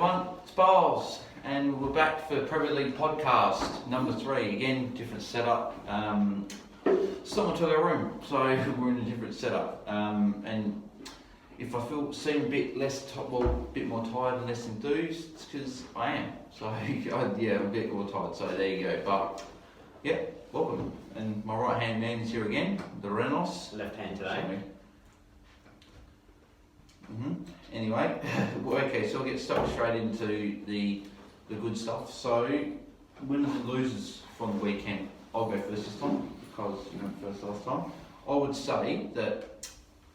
everyone, it's Bowles, and we're back for Premier League podcast number 3. Again, different setup. Someone took our room, so we're in a different setup. And if I seem a bit bit more tired and less enthused, it's because I am. So yeah, I'm a bit more tired. So there you go. But yeah, welcome. And my right hand man is here again, the Renos. Left hand today. Anyway, okay, so I'll get stuck straight into the good stuff. So, winners and losers from the weekend. I'll go first this time because you went first last time. I would say that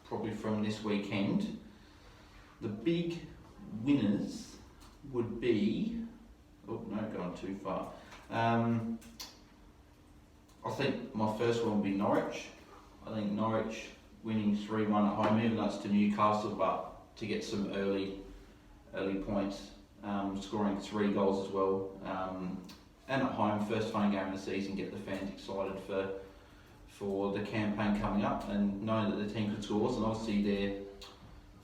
probably from this weekend, the big winners would be. Oh no, going too far. I think my first one would be Norwich. I think Norwich winning 3-1 at home, even though it's to Newcastle, but to get some early points, scoring 3 goals as well, and at home, first home game of the season, get the fans excited for the campaign coming up, and knowing that the team could score, and obviously their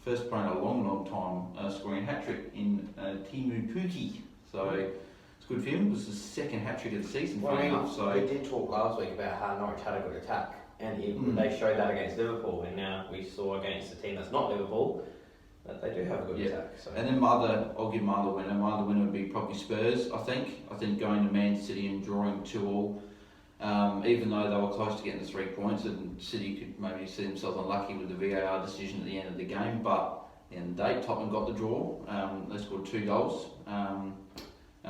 first player in a long time scoring a hat-trick in Timu Puki, so it's good for him. It was his second hat-trick of the season. Well, we did talk last week about how Norwich had a good attack, and they showed that against Liverpool, and now we saw against a team that's not Liverpool that they do have a good attack. So. And then I'll give my other winner. My other winner would be probably Spurs. I think going to Man City and drawing 2-2, even though they were close to getting the 3 points, and City could maybe see themselves unlucky with the VAR decision at the end of the game, but at the end of the day, Tottenham got the draw. They scored 2 goals. And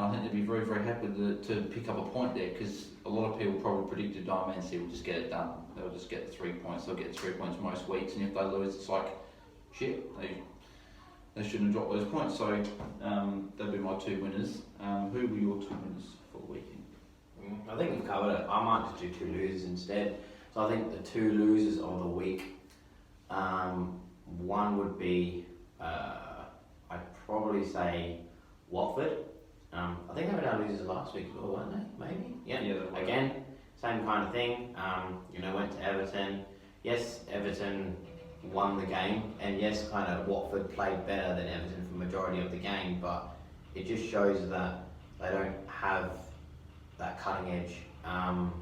I think they'd be very, very happy to pick up a point there, because a lot of people probably predicted Man City will just get it done. They'll just get the 3 points. They'll get 3 points most weeks, and if they lose, it's like, shit, they shouldn't have dropped those points. So that'd be my 2 winners. Who were your 2 winners for the weekend? I think we've covered it. I might just do 2 losers instead. So I think the 2 losers of the week, one would be, I'd probably say Watford. I think they were our losers last week as well, weren't they? Maybe? Yeah. Again, same kind of thing. Went to Everton. Yes, Everton won the game, and yes, kind of Watford played better than Everton for the majority of the game, but it just shows that they don't have that cutting edge. And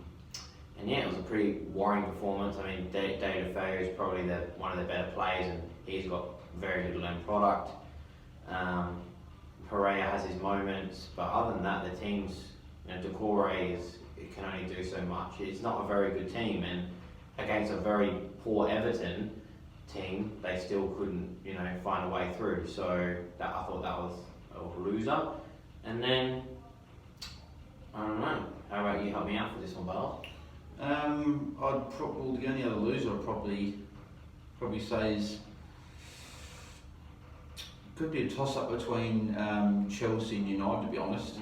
yeah, it was a pretty worrying performance. I mean, David Fair is probably one of the better players, and he's got very little end product. Pereira has his moments, but other than that, the team's, Decore can only do so much. It's not a very good team, and against a very poor Everton team, they still couldn't, find a way through. So I thought that was a loser. And then, I don't know, how about you help me out for this one, Bale? The only other loser I'd probably say is, could be a toss-up between Chelsea and United, to be honest.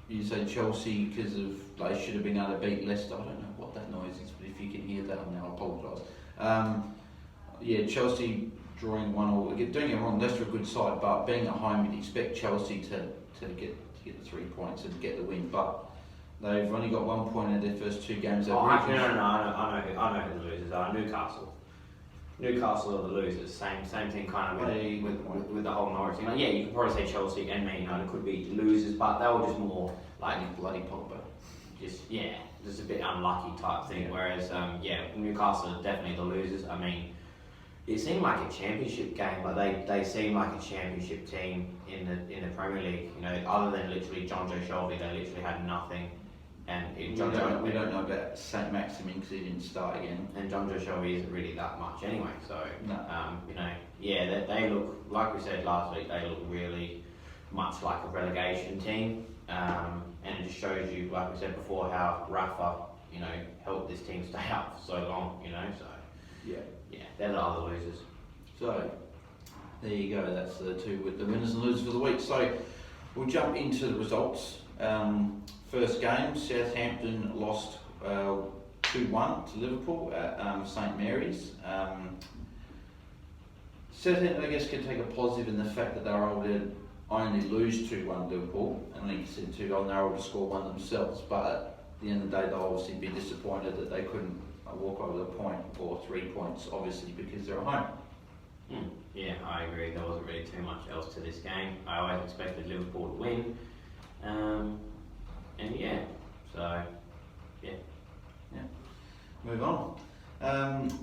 You say Chelsea because they should have been able to beat Leicester. I don't know what that noise is, but if you can hear that, I apologise. Chelsea drawing 1-1. Don't get me wrong, Leicester are a good side, but being at home, you'd expect Chelsea to get the 3 points and get the win. But they've only got 1 point in their first 2 games. No, I know who the losers are. Newcastle are the losers. Same thing kind of with the whole Norwich thing. Like, yeah, you could probably say Chelsea and Man United could be losers, but they were just more like bloody Pogba. Just a bit unlucky type thing. Yeah. Whereas Newcastle are definitely the losers. I mean, it seemed like a championship game, but they seem like a championship team in the Premier League. Other than literally John Joe Shelby, they literally had nothing. And we don't know about St. Maximin because he didn't start again. And John Joe Shelby isn't really that much anyway. So, no. They look, like we said last week, they look really much like a relegation team. And it just shows you, like we said before, how Rafa, helped this team stay up for so long, so. Yeah, they're the other losers. So, there you go, that's the winners and losers for the week. So, we'll jump into the results. First game, Southampton lost 2-1 to Liverpool at St Mary's. Southampton, I guess, can take a positive in the fact that they were able to only lose 2-1 to Liverpool, and like you said, 2-0, and they were able to score 1 themselves. But at the end of the day, they'll obviously be disappointed that they couldn't walk over the point or 3 points, obviously, because they're at home. Yeah, I agree. There wasn't really too much else to this game. I always expected Liverpool to win. And yeah, so yeah. Move on.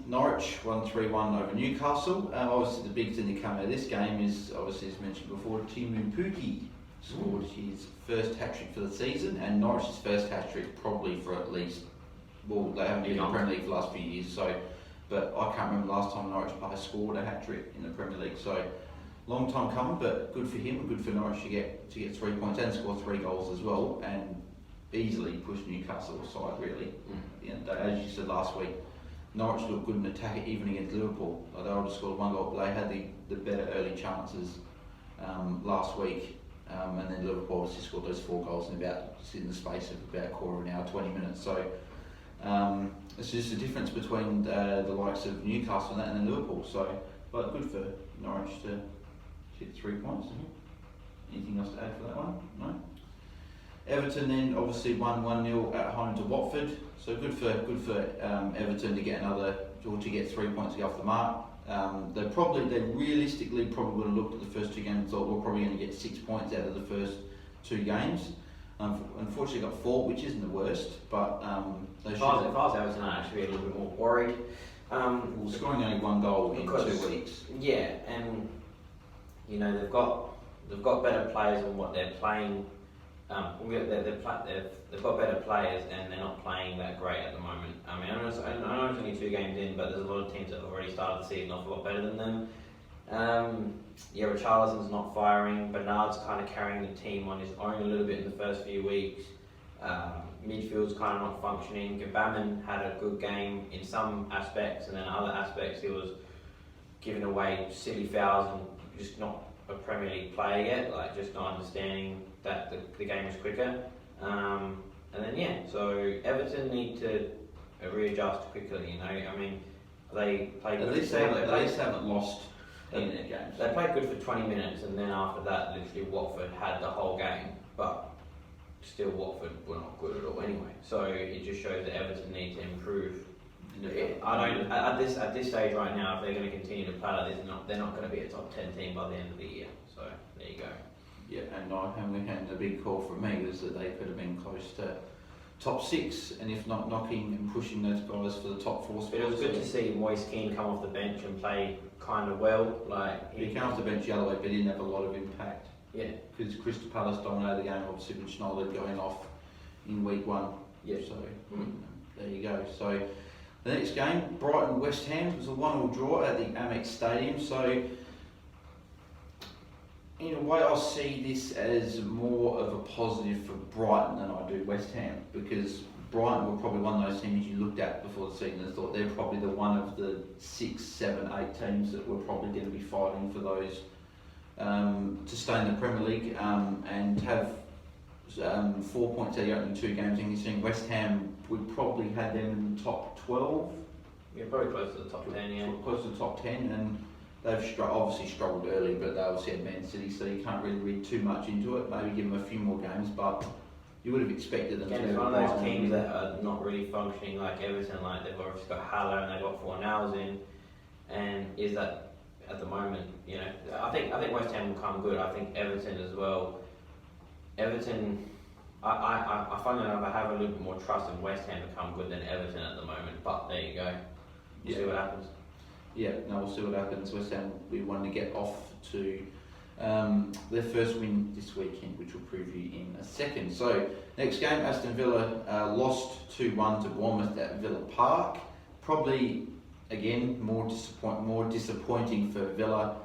Norwich won 3-1 over Newcastle. Obviously, the big thing that came out of this game is, obviously, as mentioned before, Timu Puki scored his first hat-trick for the season, and Norwich's first hat-trick probably for at least, well, they haven't been in the Premier League for the last few years, so, but I can't remember the last time Norwich player scored a hat-trick in the Premier League, so long time coming, but good for him and good for Norwich to get 3 points and score 3 goals as well, and easily push Newcastle aside, really. You know, as you said last week, Norwich looked good in attack even against Liverpool. Like, they only scored 1 goal, but they had the better early chances last week, and then Liverpool obviously scored those 4 goals in the space of about a quarter of an hour, 20 minutes. So it's just the difference between the likes of Newcastle and that, and then Liverpool. So, but good for Norwich to hit 3 points. Anything else to add for that one? No. Everton then obviously won 1-0 at home to Watford, so good for Everton to get to get 3 points to go off the mark. They realistically probably would have looked at the first 2 games and thought we're probably going to get 6 points out of the first 2 games. Unfortunately got 4, which isn't the worst, but if I was Everton, I'd actually be a little bit more worried. Scoring only 1 goal in 2 weeks. Yeah, and you know they've got better players than what they're playing. They've got better players and they're not playing that great at the moment. I mean, I know it's only 2 games in, but there's a lot of teams that have already started the season off a lot better than them. Richarlison's not firing. Bernard's kind of carrying the team on his own a little bit in the first few weeks. Midfield's kind of not functioning. Gbamin had a good game in some aspects, and then other aspects he was giving away silly fouls and just not a Premier League player yet, like just not understanding that the game is quicker. And then so Everton need to readjust quickly. You know, I mean, they played. At least they haven't lost in their games. They played good for 20 minutes, and then after that, literally Watford had the whole game. But still, Watford were not good at all anyway. So it just shows that Everton need to improve. I don't at this stage right now. If they're going to continue to play like this, they're not going to be a top 10 team by the end of the year. So there you go. Yeah, and the big call from me was that they could have been close to top 6, and if not knocking and pushing those guys for the top 4 spots. But it was good to see Moise Keane come off the bench and play kind of well. Like he came off the bench the other way, but he didn't have a lot of impact. Yeah, because Crystal Palace dominated the game, obviously with Schneider going off in week 1. Yeah. So there you go. So the next game, Brighton West Ham, was a 1-1 draw at the Amex Stadium. So in a way, I see this as more of a positive for Brighton than I do West Ham, because Brighton were probably one of those teams you looked at before the season and thought they're probably the one of the 6, 7, 8 teams that were probably going to be fighting for those to stay in the Premier League and have 4 points out of the opening 2 games. And you're seeing West Ham would probably have them in the top 12. Yeah, probably close to the top 10. Yeah, close to the top 10, and they've obviously struggled early, but they obviously had Man City, so you can't really read too much into it. Maybe give them a few more games, but you would have expected them to. It's one of those teams that are not really functioning like Everton. Like they've obviously got Haller and they've got Fornals in, and is that at the moment, you know, I think West Ham will come good. I think Everton as well. Everton, I find enough I have a little bit more trust in West Ham to come good than Everton at the moment. But there you go. We'll see what happens. Yeah, no, we'll see what happens. West Ham, we want to get off to their first win this weekend, which we'll preview in a second. So, next game, Aston Villa lost 2-1 to Bournemouth at Villa Park. Probably, again, more disappointing for Villa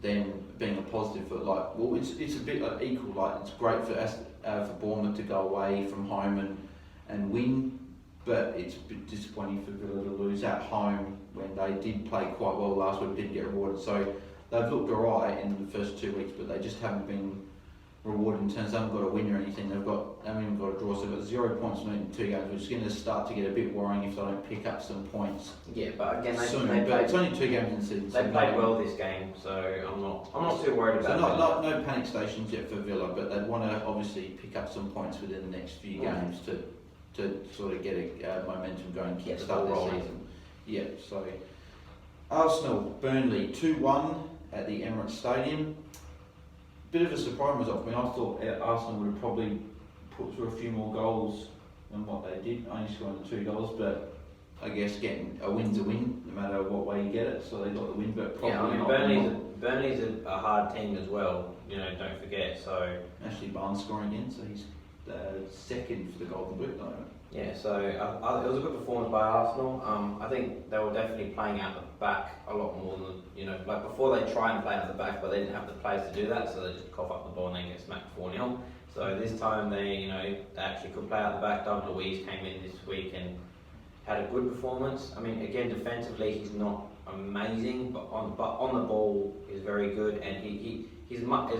than being a positive for, like, well, it's a bit like equal. Like, it's great for Bournemouth to go away from home and win, but it's a bit disappointing for Villa to lose at home when they did play quite well last week, didn't get rewarded. So they've looked alright in the first 2 weeks, but they just haven't been rewarded in terms. They haven't got a win or anything. They haven't even got a draw. So they've got 0 points in 2 games, which is going to start to get a bit worrying if they don't pick up some points. Yeah, but again, but it's only 2 games in the season. They played well this game, so I'm not too worried about it. So no panic stations yet for Villa, but they'd want to obviously pick up some points within the next few games to sort of get a momentum going, kickstart their season. Yeah, so Arsenal, Burnley, 2-1 at the Emirates Stadium. Bit of a surprise result. I mean, I thought Arsenal would have probably put through a few more goals than what they did, only scoring the $2, but I guess getting a win's a win, no matter what way you get it, so they got the win, but probably Burnley's a hard team as well, don't forget, so... Ashley Barnes scoring again, so he's second for the Golden Boot at the moment. Yeah, so it was a good performance by Arsenal. I think they were definitely playing out the back a lot more than, like before they try and play out the back, but they didn't have the players to do that, so they just cough up the ball and then get smacked 4-0. So this time they actually could play out the back. David Luiz came in this week and had a good performance. I mean, again, defensively he's not amazing, but on the ball he's very good, and he's enough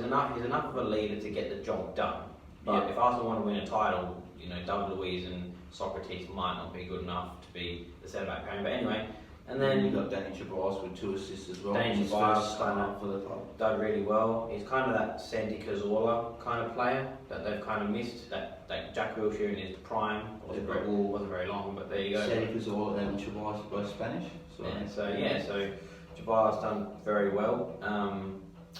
of a leader to get the job done. But if Arsenal want to win a title, David Luiz and Socrates might not be good enough to be the centre-back pairing. But anyway, and then you've got Danny Ceballos with 2 assists as well. Danny Ceballos done really well. He's kind of that Santi Cazorla kind of player that they've kind of missed. That Jack Wilshere in his prime wasn't very long, but there you go. Santi Cazorla and Ceballos are both Spanish. So Ceballos done very well.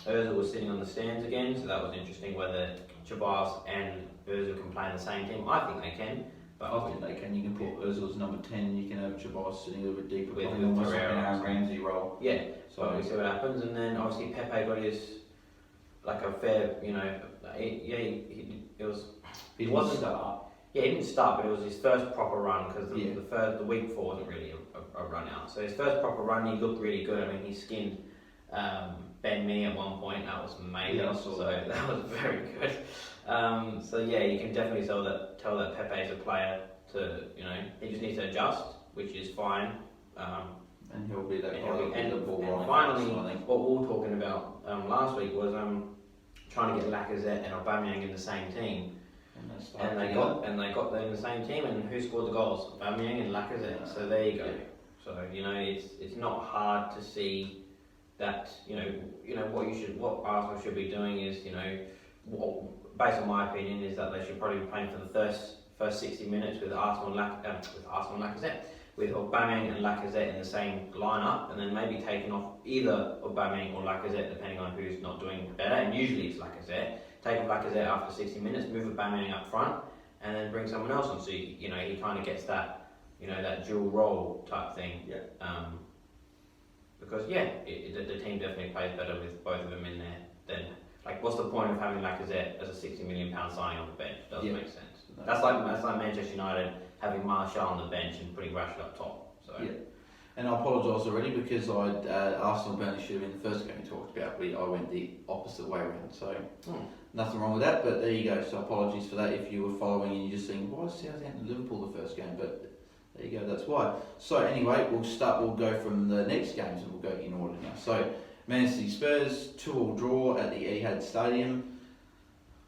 Ozil was sitting on the stands again, so that was interesting whether Ceballos and Ozil can play in the same team. I think they can. I think they can. You can put Ozil as number 10 and you can have Ceballos sitting a little bit deeper, with almost like an Aaron Ramsey role. Yeah, so we see what happens. And then obviously Pepe got his, like a fair, he wasn't start. Yeah, he didn't start, but it was his first proper run because the week before wasn't really a run out. So his first proper run, he looked really good. I mean, he skinned Ben Mee at one point. That was amazing. Yeah, that was very good. You can definitely tell that Pepe is a player to, he just needs to adjust, which is fine. And he'll be that guy. And finally, what we were talking about last week was trying to get Lacazette and Aubameyang in the same team. And they got them in the same team, and who scored the goals? Aubameyang and Lacazette. So there you go. Yeah. So it's not hard to see that what Arsenal should be doing is based on my opinion is that they should probably be playing for the first 60 minutes with Arsenal and Lacazette, with Aubameyang and Lacazette in the same lineup, and then maybe taking off either Aubameyang or Lacazette depending on who's not doing better. And usually it's Lacazette. Take off Lacazette after 60 minutes, move Aubameyang up front, and then bring someone else on. So he kind of gets that that dual role type thing. Yeah. Because the team definitely plays better with both of them in there. Then what's the point of having Lacazette as a £60 million signing on the bench? Doesn't make sense. That's like Manchester United having Martial on the bench and putting Rashford up top. So. Yeah. And I apologise already because Arsenal Burnley should have been the first game we talked about. I went the opposite way around, so nothing wrong with that. But there you go. So apologies for that if you were following and you're just thinking, why is Southampton Liverpool the first game? But there you go. That's why. So anyway, we'll go from the next games and we'll go in order now. So Man City Spurs 2-2 draw at the Etihad Stadium.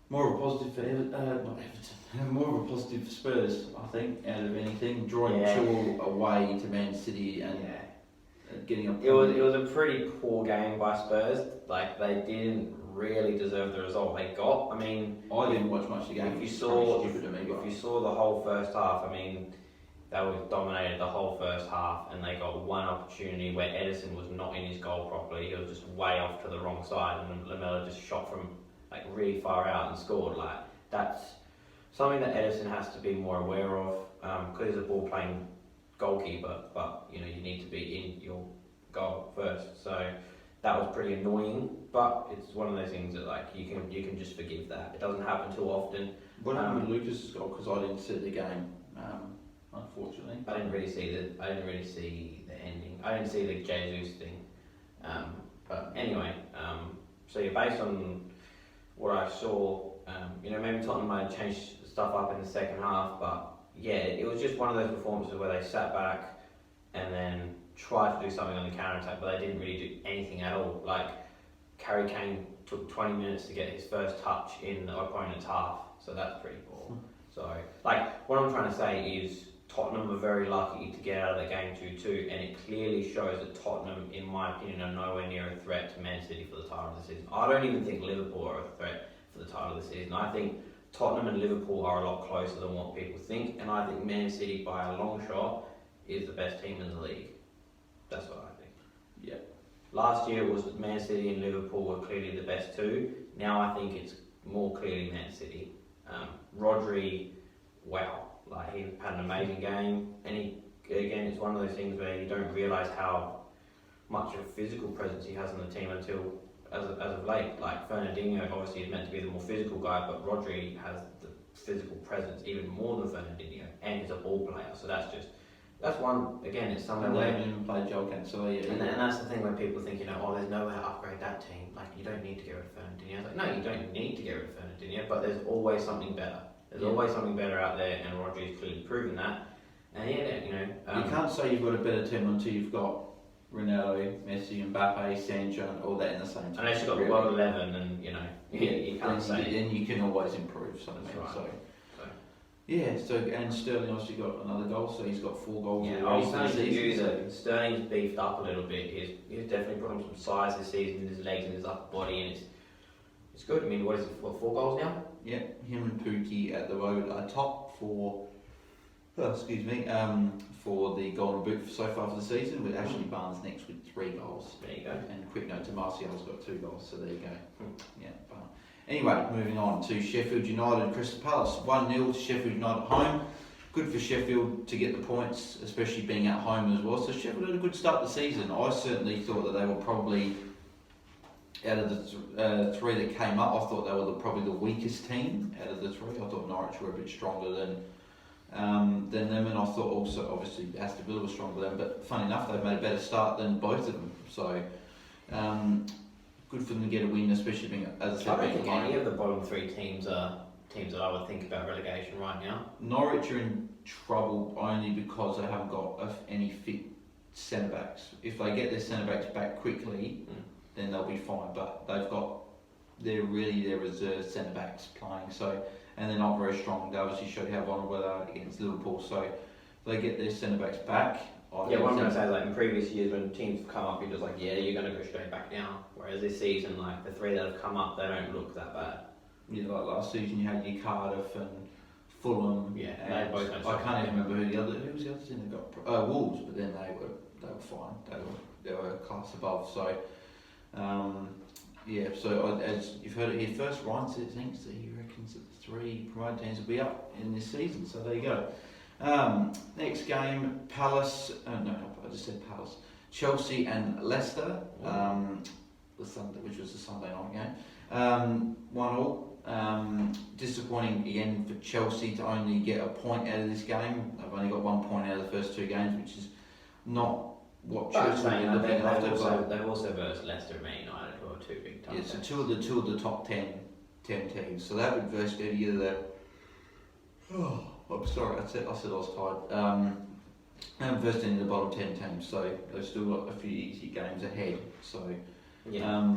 More of a positive for more of a positive for Spurs, I think, out of anything. Drawing 2-2 away to Man City and getting up. It was a pretty poor game by Spurs. They didn't really deserve the result they got. I mean, I didn't watch much of the game. If you saw the whole first half, I mean, they were dominated the whole first half, and they got one opportunity where Edison was not in his goal properly. He was just way off to the wrong side, and Lamela just shot from really far out and scored. That's something that Edison has to be more aware of, because he's a ball playing goalkeeper, but you need to be in your goal first. So that was pretty annoying, but it's one of those things that you can just forgive that. It doesn't happen too often. What happened with Lucas's goal? Because I didn't see the game, unfortunately. I didn't really see the ending. I didn't see the Jesus thing. But anyway, based on what I saw, maybe Tottenham might have changed stuff up in the second half, but it was just one of those performances where they sat back and then tried to do something on the counter-attack, but they didn't really do anything at all. Harry Kane took 20 minutes to get his first touch in the opponent's half, so that's pretty poor. So, what I'm trying to say is Tottenham are very lucky to get out of the game 2-2, and it clearly shows that Tottenham, in my opinion, are nowhere near a threat to Man City for the title of the season. I don't even think Liverpool are a threat for the title of the season. I think Tottenham and Liverpool are a lot closer than what people think, and I think Man City, by a long shot, is the best team in the league. That's what I think. last year it was Man City and Liverpool were clearly the best two. Now I think it's more clearly Man City. Rodri, wow, like he had an amazing game, and again it's one of those things where you don't realise how much of a physical presence he has on the team until as of late. Like Fernandinho obviously is meant to be the more physical guy, but Rodri has the physical presence even more than Fernandinho, and he's a ball player. So that's one, again, it's somewhere And they where, haven't even played Joel Cancelo yet. and that's the thing where people think, there's no way to upgrade that team. Like, you don't need to get rid of Fernandinho. It's like, no, you don't need to get rid of Fernandinho, but there's always something better. There's always something better out there, and Rodri's clearly proven that. And you can't say you've got a better team until you've got Ronaldo, Messi, Mbappe, Sancho, and all that in the same team. Unless you've got the World 11, and you can't say. Then you can always improve. And Sterling obviously got another goal, so he's got 4 goals. Yeah, I was saying to you that Sterling's beefed up a little bit. He's definitely put on some size this season in his legs and his upper body, and it's good. I mean, what is it? 4 goals now? Yeah, him and Pookie at the moment are top for the Golden Boot so far for the season, with Ashley Barnes next with 3 goals. There you go. And a quick note to Martial's got 2 goals, so there you go. Yeah. Anyway, moving on to Sheffield United and Crystal Palace. 1-0 to Sheffield United at home. Good for Sheffield to get the points, especially being at home as well. So Sheffield had a good start to the season. I certainly thought that they were probably, out of the 3 that came up, I thought they were probably the weakest team out of the 3. I thought Norwich were a bit stronger than them, and I thought also, obviously, Aston Villa was stronger than them, but funny enough, they've made a better start than both of them. So, good for them to get a win, especially being, as I said, I don't think any of the bottom 3 teams are teams that I would think about relegation right now. Norwich are in trouble only because they haven't got any fit centre backs. If they get their centre backs back quickly, then they'll be fine. But they're really their reserve centre backs playing. So, and they're not very strong. They obviously showed how vulnerable they are against Liverpool. So, if they get their centre backs back. What I'm going to say is, like, in previous years when teams have come up, you're just like, yeah, you're going to go straight back down. Whereas this season, like, the 3 that have come up, they don't look that bad. Yeah, like last season you had your Cardiff and Fulham. Yeah, and they both. I can't even remember who was the other team that got Wolves, but then they were fine. They were a class above. So So as you've heard it here first, Ryan thinks that he reckons that the 3 promoted teams will be up in this season. So there you go. Next game, Palace. I just said Palace. Chelsea and Leicester. Which was the Sunday night game. 1-1. Disappointing again for Chelsea to only get a point out of this game. They've only got 1 point out of the first 2 games, which is not what Chelsea are looking after. They've also versed Leicester and Man United, who are 2 big teams. Yeah, so two of the top 10 teams. So that would verse go together there. Oh, I'm sorry, I said I was tired. And versed into the bottom 10 teams, so they've still got a few easy games ahead. So. Yeah.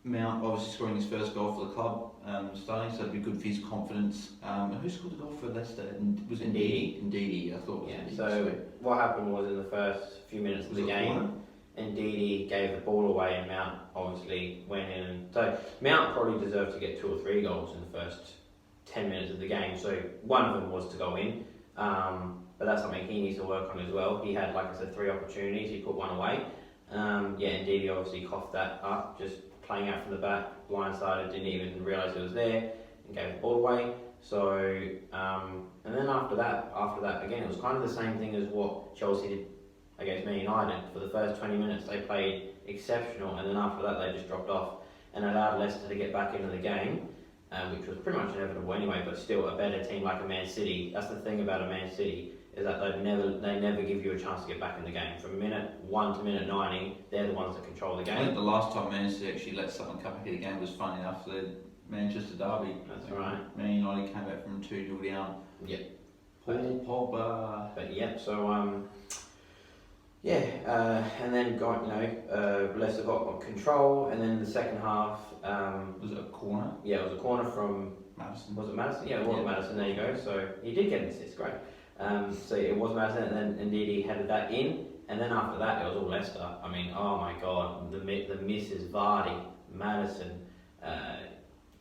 Mount obviously scoring his first goal for the club, starting, so it'd be good for his confidence. Who scored the goal for Leicester? Was it Ndidi? I thought. Yeah. So what happened was, in the first few minutes of the game, Ndidi gave the ball away, and Mount obviously went in. And so Mount probably deserved to get 2 or 3 goals in the first 10 minutes of the game. So one of them was to go in, but that's something he needs to work on as well. He had, like I said, 3 opportunities. He put 1 away. Indeed, he obviously coughed that up, just playing out from the back, blindsided, didn't even realise it was there, and gave the ball away. So, and then after that, again, it was kind of the same thing as what Chelsea did against Man United. For the first 20 minutes, they played exceptional, and then after that, they just dropped off and allowed Leicester to get back into the game, which was pretty much inevitable anyway, but still a better team like a Man City. That's the thing about a Man City, is that they never give you a chance to get back in the game. From minute 1 to minute 90, they're the ones that control the game. I think the last time Man City actually let someone come back in the game was, funny enough, the Manchester derby. That's right. Man United came back from 2-0 down. Yep. Paul Pogba. But yeah, so and then Leicester got control, and then the second half. Was it a corner? Yeah, it was a corner from Madison. Was it Madison? Yeah, it was Madison. There you go. So he did get an assist. Great. So it was Madison, and then indeed he headed that in, and then after that it was all Leicester. I mean, oh my God, the misses, Vardy, Madison,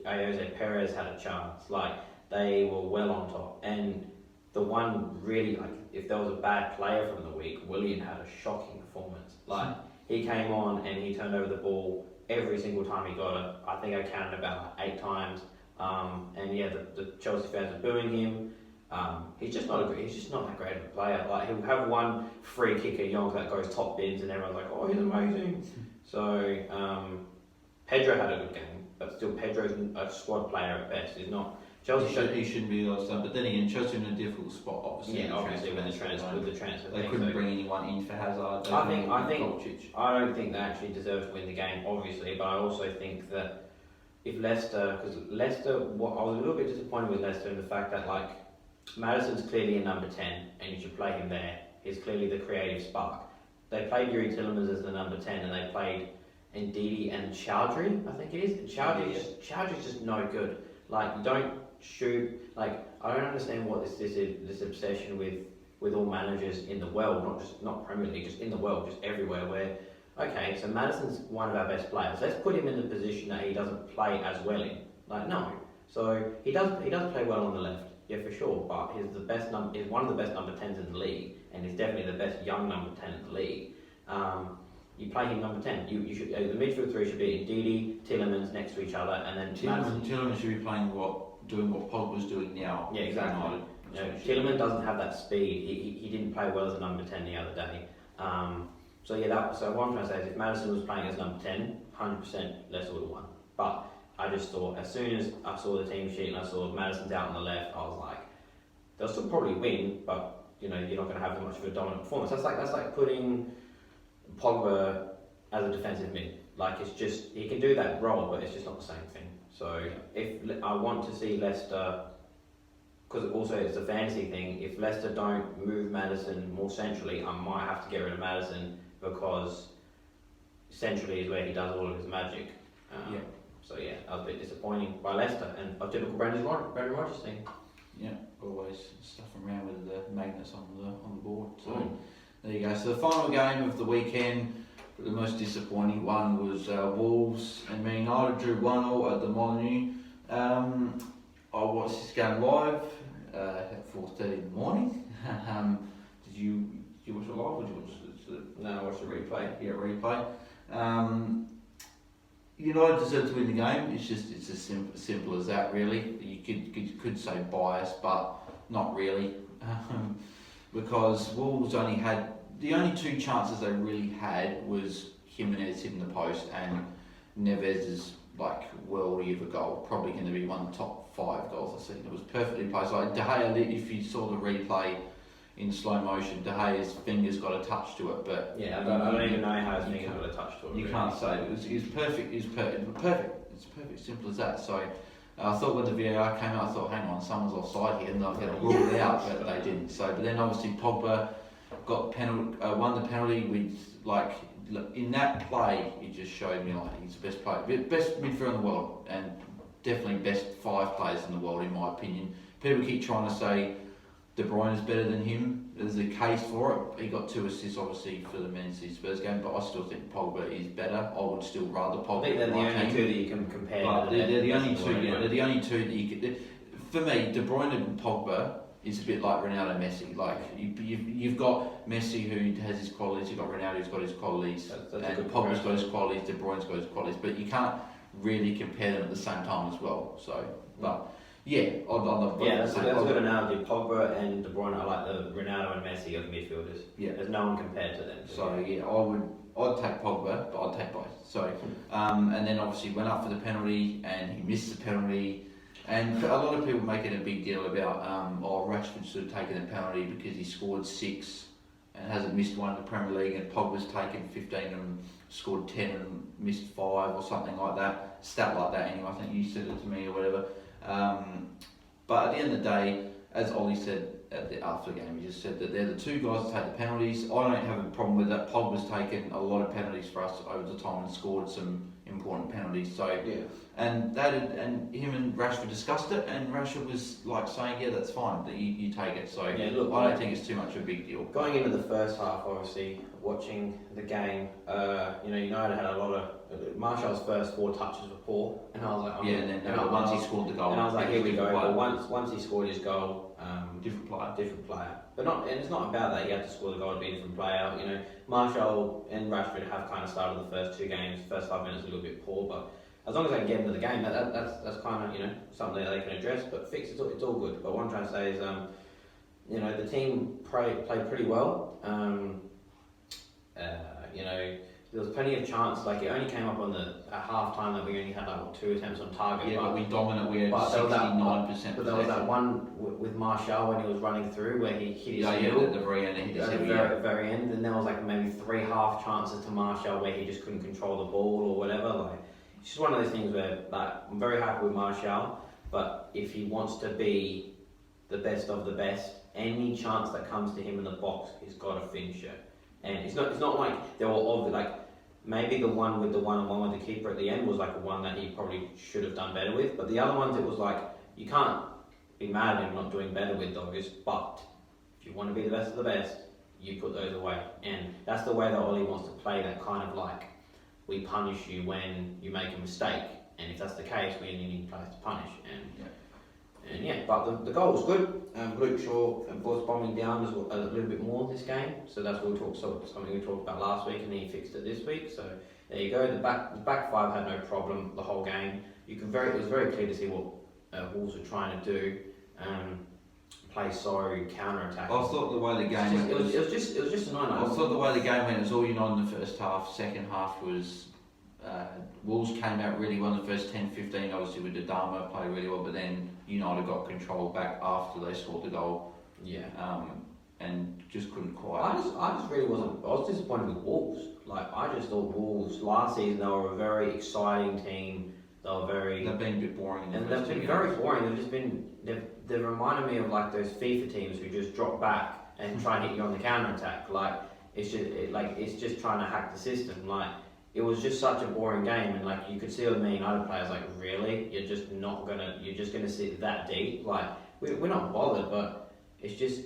Jose Perez had a chance. Like, they were well on top, and the one really, like, if there was a bad player from the week, Willian had a shocking performance. Like, he came on and he turned over the ball every single time he got it. I think I counted about like 8 times. And yeah, the Chelsea fans are booing him. He's just not that great of a player. Like he'll have one free kick at Yonk that goes top bins, and everyone's like, "Oh, he's amazing." So Pedro had a good game, but still Pedro's a squad player at best. He's not. Chelsea he shouldn't be like that. But then again, Chelsea in a difficult spot, obviously. Yeah, obviously with the transfer. They couldn't bring anyone in for Hazard. I don't think they actually deserve to win the game, obviously, but I also think that if Leicester, because Leicester, I was a little bit disappointed with Leicester in the fact that like Maddison's clearly a number 10, and you should play him there. He's clearly the creative spark. They played Yuri Tillemans as the number 10, and they played Ndidi and Chowdhury, I think it is. And Chowdhury's just no good. Like, you don't shoot. Like, I don't understand what this obsession with all managers in the world, not Premier League, just in the world, just everywhere. Where, okay, so Maddison's one of our best players. Let's put him in the position that he doesn't play as well in. Like, no. So he does play well on the left. Yeah, for sure, but he's one of the best number 10s in the league, and he's definitely the best young number 10 in the league. You play him number 10. You should the midfield three should be Ndidi, Tillemans next to each other, and then Tillemans should be doing what Pogba's doing now. Yeah, exactly. You know, Tillemans doesn't have that speed. He didn't play well as a number 10 the other day. So what I'm trying to say is, if Maddison was playing as number 10, 100% Leicester would have won. But I just thought, as soon as I saw the team sheet and I saw Maddison's out on the left, I was like, they'll still probably win, but you know, you're not going to have much of a dominant performance. That's like putting Pogba as a defensive mid. Like, it's just, he can do that role, but it's just not the same thing. So if I want to see Leicester, because also it's a fantasy thing, if Leicester don't move Maddison more centrally, I might have to get rid of Maddison, because centrally is where he does all of his magic. So yeah, that was a bit disappointing by Leicester, and a typical Brendan Rodgers thing. Yeah, always stuffing around with the magnets on the board. So there you go. So the final game of the weekend, the most disappointing one, was Wolves and Man United drew 1-1 at the Molineux. I watched this game live at 4:30 in the morning. Did you watch it live, or did you watch it? No, I watched the replay. Yeah, replay. United deserved to win the game. It's as simple as that, really. You could say biased, but not really, because Wolves only had the only 2 chances they really had was Jimenez hitting the post and Neves's like worldie of a goal. Probably going to be one of the top 5 goals I've seen. It was perfectly placed. Like De Gea, if you saw the replay in slow motion, De Gea's fingers got a touch to it, but yeah, I don't even know how his fingers got a touch to it. You really can't say it was perfect. It's perfect, simple as that. So I thought when the VAR came out, I thought, hang on, someone's offside here, and they're going to rule it out, but they didn't. So, but then obviously Pogba won the penalty with, like, in that play, he just showed me like he's the best player, best midfielder in the world, and definitely best 5 players in the world in my opinion. People keep trying to say De Bruyne is better than him. There's a case for it. He got 2 assists obviously for the Man City Spurs game, but I still think Pogba is better. I would still rather Pogba. I think they're the only 2 that you can compare. But they're the only 2. Yeah, they're the only 2 that you could. For me, De Bruyne and Pogba is a bit like Ronaldo, Messi. Like you've got Messi who has his qualities. You've got Ronaldo who's got his qualities, and Pogba's got his qualities. De Bruyne's got his qualities, but you can't really compare them at the same time as well. So, but. Yeah, that's a good analogy. Pogba and De Bruyne are like the Ronaldo and Messi of midfielders. Yeah, there's no one compared to them. So yeah, I'd take Pogba, but I'd take both. So, and then obviously went up for the penalty, and he missed the penalty, and a lot of people making a big deal about Rashford should have taken the penalty because he scored 6 and hasn't missed one in the Premier League, and Pogba's taken 15 and scored 10 and missed 5 or something like that. Stat like that anyway. I think you said it to me or whatever. But at the end of the day, as Ollie said after the game, he just said that they're the 2 guys that take the penalties. I don't have a problem with that. Pogba's taken a lot of penalties for us over the time and scored some important penalties. So yeah, and him and Rashford discussed it, and Rashford was like saying, yeah, that's fine, that you take it. So yeah, look, I don't think it's too much of a big deal. Going into the first half, obviously watching the game, United had a lot of Martial's first 4 touches were poor, and I was like, and then once he scored the goal, and I was like, here we go. But once he scored his goal, different player. But not, and it's not about that he had to score the goal to be a different player. You know, Martial and Rashford have kind of started the first 2 games, first 5 minutes a little bit poor, but as long as they can get into the game, that's kind of, you know, something that they can address. But it's all good. But what I'm trying to say is, you know, the team played pretty well. You know, there was plenty of chance. Like, it only came up on at half time that we only had like 2 attempts on target. Yeah, but we dominant. We had 69%. But there was that one with Martial when he was running through where he hit his heel at the very end. At the very end, and there was like maybe 3 half chances to Martial where he just couldn't control the ball or whatever. Like, it's just one of those things where, like, I'm very happy with Martial, but if he wants to be the best of the best, any chance that comes to him in the box, he's got to finish it. And it's not like they were all like, maybe the one with the one-on-one with the keeper at the end was like a one that he probably should have done better with. But the other ones, it was like, you can't be mad at him not doing better with those. But if you want to be the best of the best, you put those away. And that's the way that Ollie wants to play. That kind of like, we punish you when you make a mistake. And if that's the case, we need players to punish. And yeah, but the goal was good. Luke Shaw was bombing down a little bit more this game, so that's what something we talked about last week, and he fixed it this week. So there you go. The back 5 had no problem the whole game. It was very clear to see what Wolves were trying to do. Play counter attack. I thought the way the game it was just annoying. I thought the way the game went, it was all United in the first half. Second half was Wolves came out really well in the first 10-15, obviously with Adama played really well, but then United got control back after they scored the goal. Yeah. And just couldn't quite. I just really wasn't. I was disappointed with Wolves. Like, I just thought Wolves last season, they were a very exciting team. They've been a bit boring. And they've been very boring. They've reminded me of like those FIFA teams who just drop back and try and hit you on the counter attack. Like, it's just trying to hack the system. Like, it was just such a boring game, and like, you could see the Man United players like, really, you're just gonna sit that deep. Like, we're not bothered, but it's just,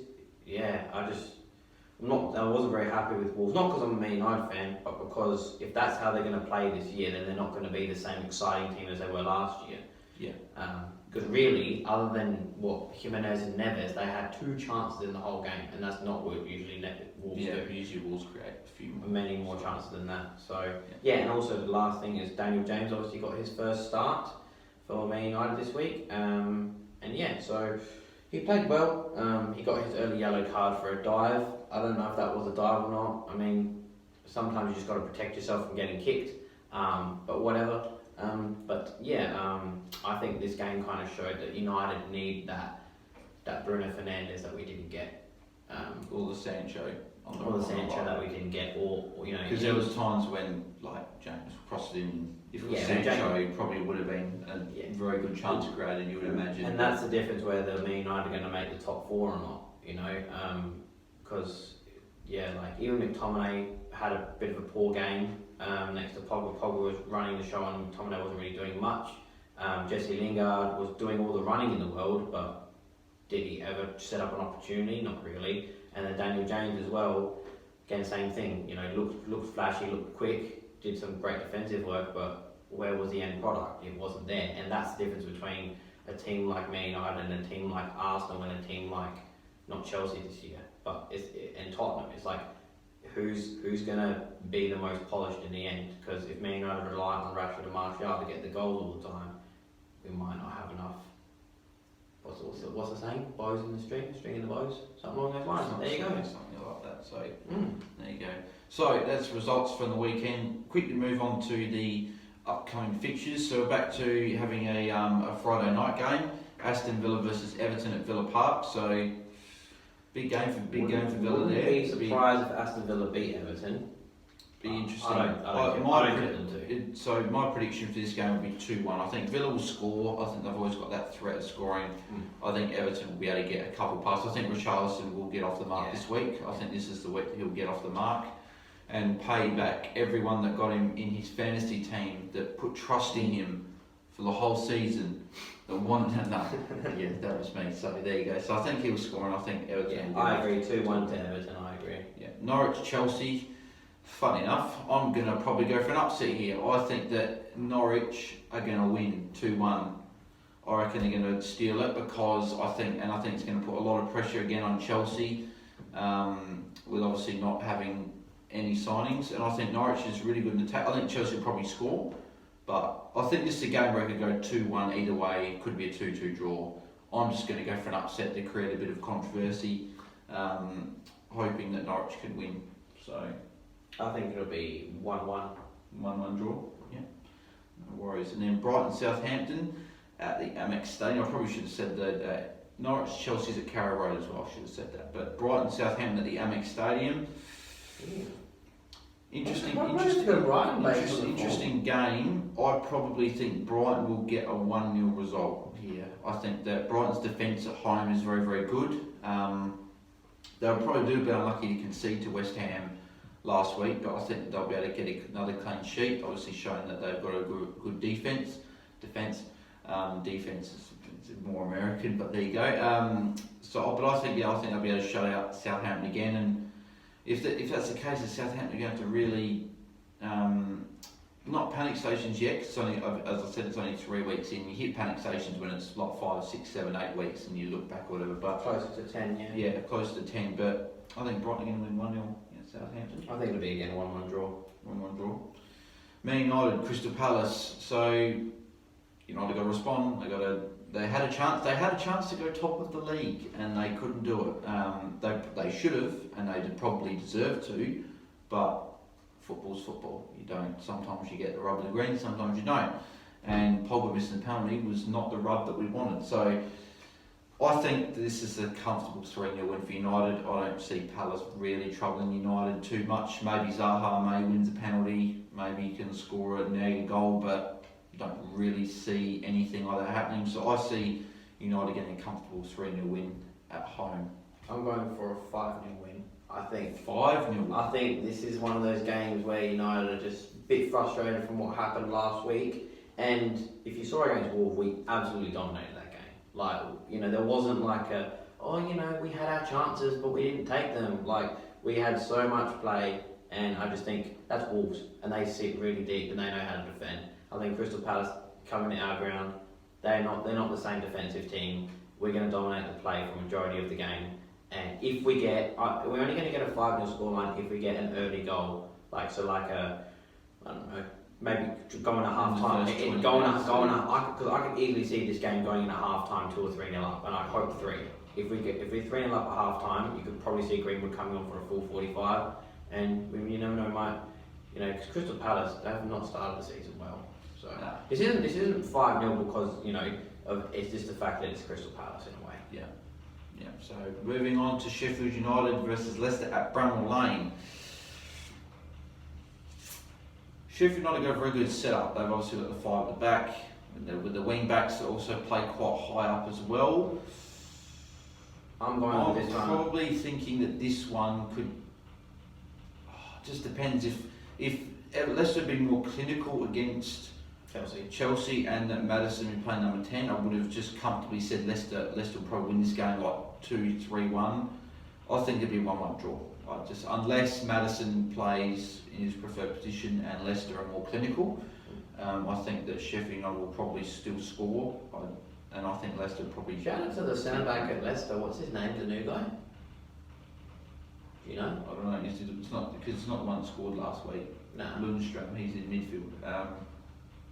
yeah, I wasn't very happy with Wolves. Not because I'm a Man United fan, but because if that's how they're gonna play this year, then they're not gonna be the same exciting team as they were last year. Yeah. Because really, other than Jimenez and Neves, they had 2 chances in the whole game, and that's not what usually Wolves do. Yeah, usually Wolves create a few many more chances than that. So yeah, and also the last thing is Daniel James obviously got his first start for Man United this week, and yeah, so he played well. He got his early yellow card for a dive. I don't know if that was a dive or not. I mean, sometimes you just got to protect yourself from getting kicked, but whatever. But yeah, I think this game kind of showed that United need that Bruno Fernandes that we didn't get, or the Sancho that we didn't get, or you know, because there was times when like James crossed it in. If it was Sancho, he probably would have been a very good chance created. You would imagine, and that's the difference whether Man United are going to make the top 4 or not. You know, because like even McTominay had a bit of a poor game. Next to Pogba. Pogba was running the show and McTominay wasn't really doing much. Jesse Lingard was doing all the running in the world, but did he ever set up an opportunity? Not really. And then Daniel James as well, again, same thing. You know, looked flashy, looked quick, did some great defensive work, but where was the end product? It wasn't there. And that's the difference between a team like Man United and a team like Arsenal and a team like, not Chelsea this year, but and Tottenham. It's like, who's going to be the most polished in the end? Because if Man United rely on Rashford and Martial to get the goals all the time, we might not have enough. What's the saying? Bows in the string in the bows? Something along those lines. There you go. Something like that. So there you go. So that's results from the weekend. Quickly move on to the upcoming fixtures. So we're back to having a Friday night game. Aston Villa versus Everton at Villa Park. So big game for Villa there. Be surprised if Aston Villa beat Everton. Be interesting. I don't get them to. So my prediction for this game would be 2-1. I think Villa will score. I think they've always got that threat of scoring. I think Everton will be able to get a couple passes. I think Richarlison will get off the mark this week. I think this is the week he'll get off the mark and pay back everyone that got him in his fantasy team, that put trust in him for the whole season. That that was me. So there you go. So I think he'll score, and I think Everton. I agree. 2-1 to Everton. I agree. Yeah. Norwich Chelsea. Funny enough, I'm going to probably go for an upset here. I think that Norwich are going to win 2-1. I reckon they're going to steal it because I think it's going to put a lot of pressure again on Chelsea, with obviously not having any signings. And I think Norwich is really good in attack. I think Chelsea will probably score, but I think this is a game where it could go 2-1 either way. It could be a 2-2 draw. I'm just going to go for an upset to create a bit of controversy, hoping that Norwich could win. So I think it'll be 1-1. 1-1 draw. Yeah, no worries. And then Brighton Southampton at the Amex Stadium. I probably should have said that Norwich Chelsea's at Carrow Road as well. I should have said that. But Brighton Southampton at the Amex Stadium. Interesting game. I probably think Brighton will get a 1-0 result here. I think that Brighton's defence at home is very, very good. They'll probably do a bit unlucky to concede to West Ham last week, but I think they'll be able to get another clean sheet, obviously showing that they've got a good defence. Defence is more American, but there you go. But I think they'll be able to shut out Southampton again, and if that's the case, Southampton are going to have to really not panic stations yet. Cause only, as I said, it's only 3 weeks in. You hit panic stations when it's like 5, 6, 7, 8 weeks, and you look back or whatever. But closer to 10, yeah. Yeah, closer to 10. But I think Brighton are going to win 1-0 against Southampton. I think it'll be again 1-1 draw. 1-1 draw. Man United, Crystal Palace. So United got to respond. They had a chance. They had a chance to go top of the league, and they couldn't do it. They should have, and they probably deserve to. But football's football. You don't. Sometimes you get the rub of the green. Sometimes you don't. And Pogba missing the penalty was not the rub that we wanted. So I think this is a comfortable 3-0 win for United. I don't see Palace really troubling United too much. Maybe Zaha may wins a penalty. Maybe he can score a nagging goal, but don't really see anything like that happening. So I see United getting a comfortable 3-0 win at home. I'm going for a 5-0 win. I think 5-0. I think this is one of those games where United are just a bit frustrated from what happened last week. And if you saw against Wolves, we absolutely dominated that game. Like, there wasn't like we had our chances, but we didn't take them. Like, we had so much play, and I just think that's Wolves, and they sit really deep and they know how to defend. I think Crystal Palace coming to our ground, they're not the same defensive team. We're going to dominate the play for the majority of the game. And if we get, we're only going to get a 5-0 scoreline if we get an early goal, I don't know, maybe going at half time. Because I could easily see this game going in at half time 2 or 3-0 up, and I hope 3. If we're 3-0 up at half time, you could probably see Greenwood coming on for a full 45, and you never know, because Crystal Palace, they have not started the season well. So this isn't 5-0 because it's just the fact that it's Crystal Palace in a way. Yeah. So moving on to Sheffield United versus Leicester at Bramall Lane. Sheffield United got a very good setup. They've obviously got the 5 at the back, with the wing backs that also play quite high up as well. I'm going with this one. I'm probably thinking that this one could. Just depends if Leicester had been more clinical against Chelsea and that Maddison would play number 10, I would have just comfortably said Leicester will probably win this game like 2-3-1. I think it'd be a 1-1 draw. Unless Maddison plays in his preferred position and Leicester are more clinical, I think that Sheffield United will probably still score, and I think Leicester probably. Shout out to the centre back at Leicester. What's his name? The new guy. Do you know? I don't know. It's not because it's not the one that scored last week. No. Lundstrom. He's in midfield.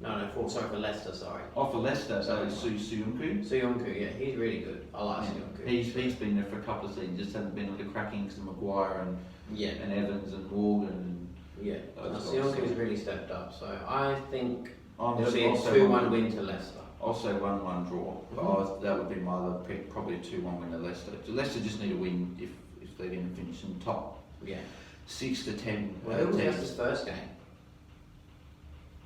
For Leicester, sorry. Oh, for Leicester, so it's Suyuncu. Suyuncu, yeah, he's really good. I like Suyuncu. He's been there for a couple of seasons, just hasn't been with the crackings of Maguire and Evans and Morgan. Suyuncu has really stepped up, so I think it'll be a 2-1 win to Leicester. I'll say 1-1 draw, but that would be my other pick, probably a 2-1 win to Leicester. So Leicester just need a win if they're going to finish in the top 6 to 10. Well, who was Leicester's first game?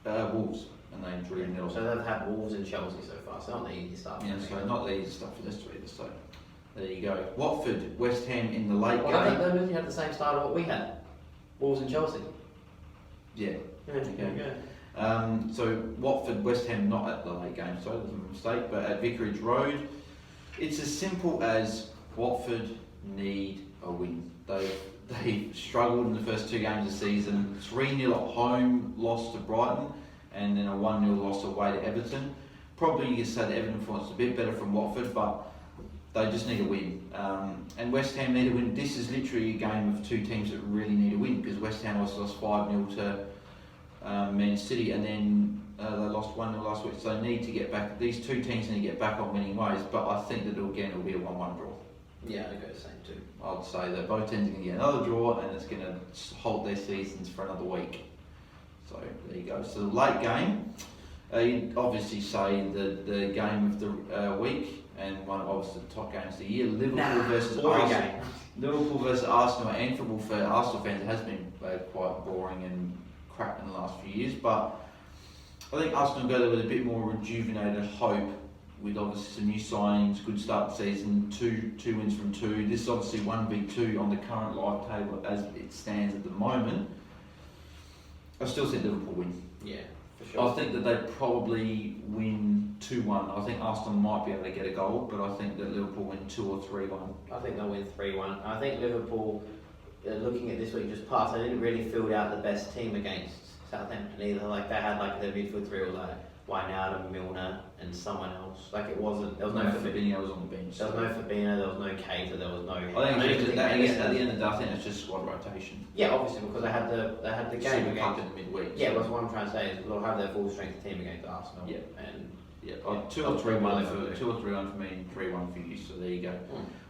Wolves. And they drew 0. So they've had Wolves and Chelsea so far, so not the easy stuff. Yeah, so not the easy stuff for Leicester either, so there you go. Watford, West Ham in the late game. I think they had the same start of what we had. Wolves and Chelsea. Yeah. Okay. So Watford, West Ham not at the late game, so that's a mistake, but at Vicarage Road. It's as simple as Watford need a win. They struggled in the first 2 games of the season. 3-0 at home, lost to Brighton, and then a 1-0 loss away to Everton. probably you could say that Everton performance is a bit better from Watford, but they just need a win. And West Ham need a win. This is literally a game of two teams that really need a win, because West Ham lost 5-0 to Man City, and then they lost 1-0 last week. So they need to get back. These two teams need to get back on winning ways. But I think that again it'll be a 1-1 draw. Yeah, I go the same too. I'd say that both teams are going to get another draw, and it's going to hold their seasons for another week. So there you go. So the late game, you'd obviously say the game of the week, and one of obviously the top games of the year, Liverpool versus Arsenal. Liverpool versus Arsenal, and football for Arsenal fans, it has been quite boring and crap in the last few years. But I think Arsenal go there with a bit more rejuvenated hope, with obviously some new signings, good start to the season, two wins from two. This is obviously 1v2 on the current live table as it stands at the moment. I still think Liverpool win. Yeah, for sure. I think that they probably win 2-1. I think Arsenal might be able to get a goal, but I think that Liverpool win 2 or 3-1. I think they'll win 3-1. I think Liverpool, looking at this week just passed, they didn't really field out the best team against Southampton either. Like they had like their midfield three or like Wijnaldum, Milner, and someone else. Like it wasn't. There was no Fabinho was on the bench. There was no Fabinho. There was no Keita. There was no. I think at the end of the day, I think it's just squad rotation. Yeah, obviously because they had the game Super Cup against. in the midweek. Yeah, that's what I'm trying to say is they'll have their full strength team against Arsenal. Yeah. And yeah, 2 or 3-1 for 2 or 3-1 for me, and 3-1 for you. So there you go.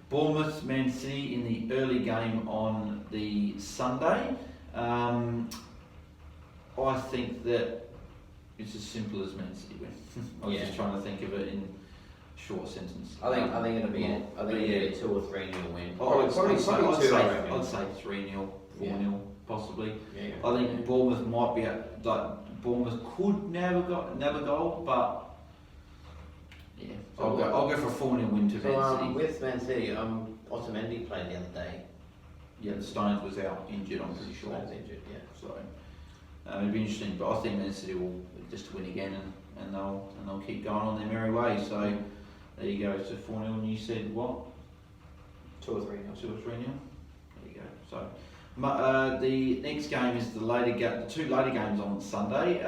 Bournemouth, Man City in the early game on the Sunday. I think that it's as simple as Man City win. I was just trying to think of it in a short sentence. I think it'll be it'll be a 2 or 3-0 win. Probably 2. I'd I'd say 3-0, 4-0 possibly. Yeah. I think Bournemouth might be Bournemouth could never goal, but yeah, I'll go for a 4-0 win to Man City. With Man City, Otamendi played the other day. Yeah, Stones was out injured. I'm pretty sure. Stones injured, yeah. So it'd be interesting, but I think Man City will just win again, and they'll keep going on their merry way. So there you go. So 4-0, and you said what? 2 or 3-0. 2 or 3-0. There you go. So the next game is the two later games on Sunday.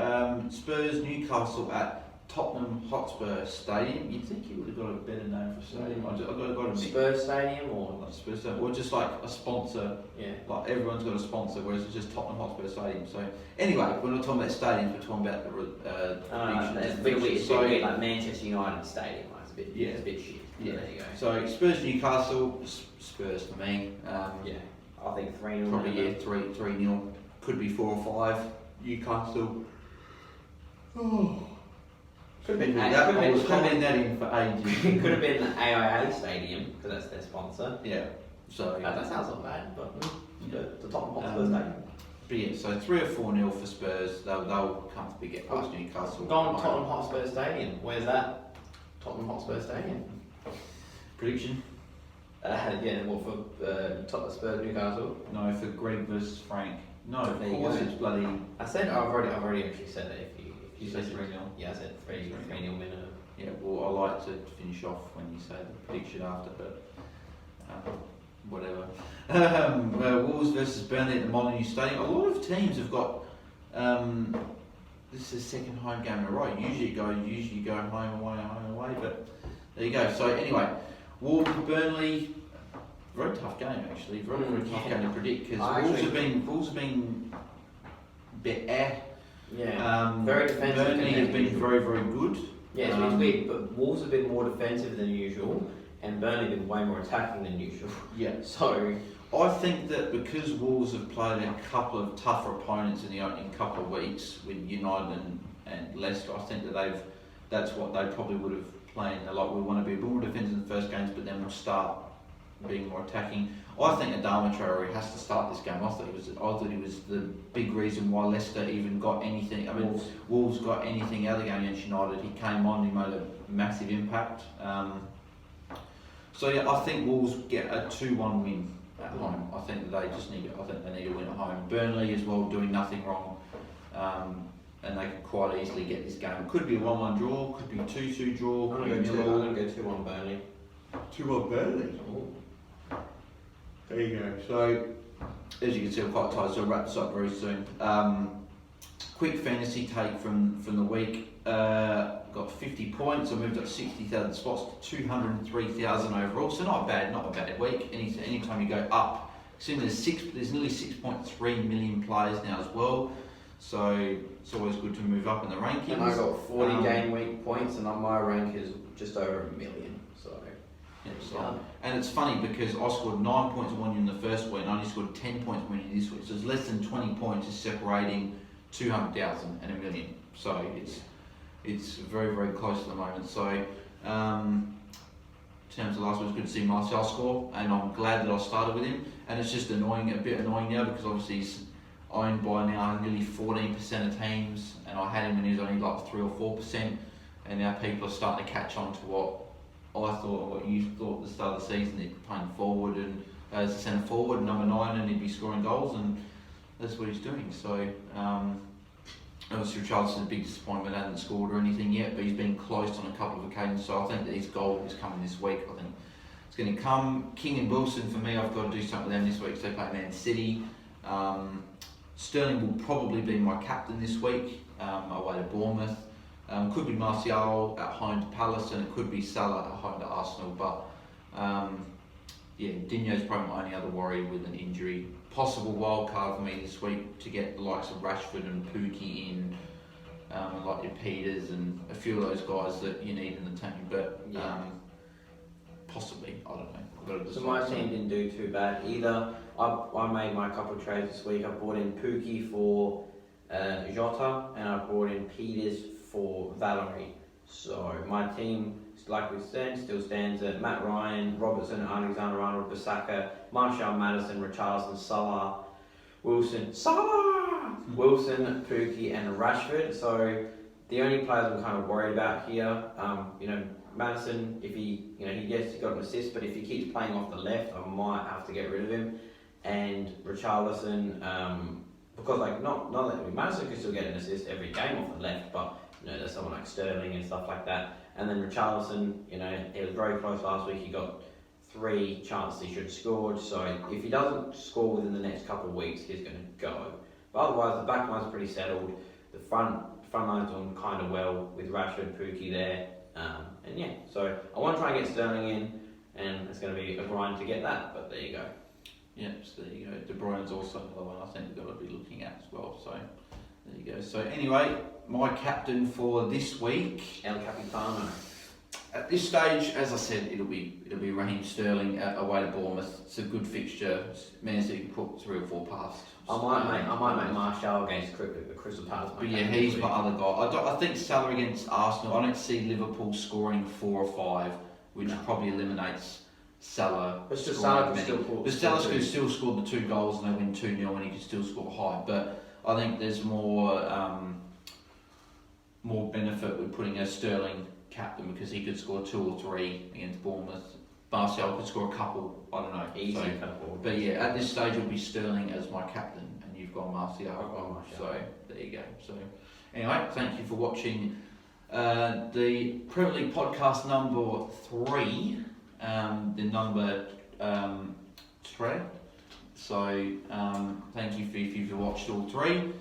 Spurs Newcastle at Tottenham Hotspur Stadium. You'd think you would have got a better name for a stadium. I've got a Spurs Stadium or like Spurs Stadium, or just like a sponsor. Yeah. Like everyone's got a sponsor, whereas it's just Tottenham Hotspur Stadium. So anyway, we're not talking about stadiums. We're talking about the it's a bit weird. It's a bit like Manchester United Stadium. Like, it's a bit shit. Yeah. There you go. So Spurs Newcastle, Spurs for me. Yeah. I think 3-0. Probably 3-0. Could be 4 or 5. Newcastle. Oh. Could have been I was holding that in for ages. It could have been the AIA Stadium because that's their sponsor. Yeah. So that sounds not bad, but the Tottenham Hotspur Stadium. But yeah, so 3 or 4-0 for Spurs. They'll comfortably get past Newcastle. Go on Tottenham Hotspur Stadium. Where's that? Tottenham Hotspur Stadium. Prediction? Yeah, what for Tottenham Spurs Newcastle? No, for Greg versus Frank. No, of There you course go. it's bloody. I said I've already actually said that. If you said said 3-0. Yeah, I said 3-0 winner. Yeah, well, I like to finish off when you say the prediction after, but whatever. Wolves versus Burnley at the Molineux Stadium. A lot of teams have got. This is the second home game in a row. Usually go home away, but there you go. So anyway, Wolves Burnley. Very tough game actually. Very tough game to predict because Wolves have been a bit very defensive. Burnley have been very good. Yeah, it's weird, but Wolves have been more defensive than usual, and Burnley have been way more attacking than usual. Yeah. So I think that because Wolves have played a couple of tougher opponents in the opening couple of weeks with United and Leicester, I think that that's what they probably would have planned. They're like, we want to be a bit more defensive in the first games, but then we'll start being more attacking. I think Adama Traore has to start this game. I thought he was the big reason why Leicester even got anything. I mean, Wolves got anything out of the game against United. He came on, he made a massive impact. So yeah, I think Wolves get a 2-1 win at home. I think that they need a win at home. Burnley as well, doing nothing wrong, and they could quite easily get this game. Could be a 1-1 draw, could be a 2-2 draw. I'm going to go 2-1 Burnley. 2-1 Burnley. Ooh. There you go. So, as you can see, I'm quite tired, so I'll wrap this up very soon. quick fantasy take from the week. Got 50 points. I moved up 60,000 spots to 203,000 overall. So not a bad week. Anytime you go up, seeing there's nearly 6.3 million players now as well. So it's always good to move up in the rankings. And I got 40 game week points, and my rank is just over 1 million. So. And it's funny because I scored 9 points on you in the first week and I only scored 10 points on you this week. So it's less than 20 points is separating 200,000 and 1 million. So it's very, very close at the moment. So in terms of last week, it's good to see Martial score, and I'm glad that I started with him. And it's just a bit annoying now because obviously he's owned by now nearly 14% of teams, and I had him when he was only like 3 or 4%, and now people are starting to catch on to what I thought and what you thought at the start of the season. He'd be playing forward and as a centre forward, number 9, and he'd be scoring goals, and that's what he's doing. So obviously Richarlison's a big disappointment, hasn't scored or anything yet, but he's been close on a couple of occasions. So I think that his goal is coming this week. I think it's going to come. King and Wilson for me, I've got to do something with them this week. So they play Man City. Sterling will probably be my captain this week, away to Bournemouth. Could be Martial at home to Palace, and it could be Salah at home to Arsenal. But Dinho's probably my only other worry with an injury. Possible wild card for me this week to get the likes of Rashford and Pookie in, like your Peters and a few of those guys that you need in the team. But possibly, I don't know. So my team didn't do too bad either. I made my couple of trades this week. I brought in Pookie for Jota, and I brought in Peters for Valerie. So my team, like we said, still stands at Matt Ryan, Robertson, Alexander-Arnold, Bissaka, Martial, Maddison, Richarlison, Salah, Wilson, Pookie, and Rashford. So the only players I'm kind of worried about here, Maddison, if he got an assist, but if he keeps playing off the left, I might have to get rid of him. And Richarlison, because Maddison can still get an assist every game off the left, but there's someone like Sterling and stuff like that. And then Richarlison, it was very close last week. He got 3 chances he should have scored. So if he doesn't score within the next couple of weeks, he's going to go. But otherwise, the back line's pretty settled. The front line's doing kind of well with Rashford, Pookie there. So I want to try and get Sterling in, and it's going to be a grind to get that. But there you go. Yeah, so there you go. De Bruyne's also another one I think we've got to be looking at as well. So there you go. So anyway, my captain for this week, El Capitano. At this stage, as I said, it'll be Raheem Sterling away to Bournemouth. It's a good fixture. Man City can put 3 or 4 past. I might make Martial against Crystal Palace. But yeah, he's my other guy. I think Salah against Arsenal. I don't see Liverpool scoring 4 or 5, which probably eliminates Salah. But Salah can still score the 2 goals and they win 2-0, and he can still score high. But I think there's more benefit with putting a Sterling captain, because he could score 2 or 3 against Bournemouth. Martial could score a couple, I don't know. Easy couple. But yeah, at this stage it'll be Sterling as my captain, and you've got Martial. I've got Martial. So there you go. So anyway, thank you for watching the Premier League podcast number 3, the number 3. So thank you if you've watched all 3.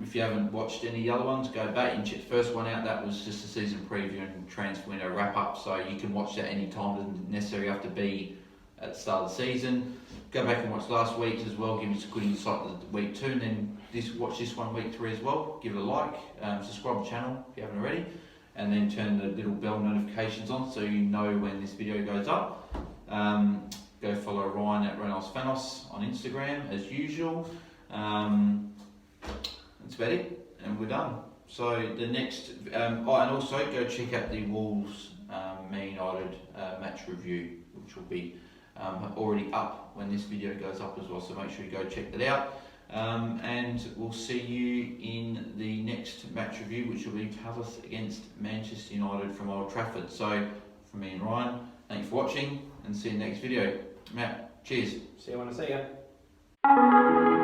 If you haven't watched any of the other ones, go back and check the first one out. That was just a season preview and transfer window wrap up, so you can watch that any time. It doesn't necessarily have to be at the start of the season. Go back and watch last week's as well, give you some good insight to week 2, and then watch this one week 3 as well. Give it a like, subscribe to the channel if you haven't already, and then turn the little bell notifications on so you know when this video goes up. Go follow Ryan at Reynolds Fanos on Instagram as usual. That's about it, and we're done. So the next, and also go check out the Wolves Man United match review, which will be already up when this video goes up as well. So make sure you go check that out, and we'll see you in the next match review, which will be Palace against Manchester United from Old Trafford. So from me and Ryan, thanks for watching, and see you in the next video. Matt, cheers. See you when I see you.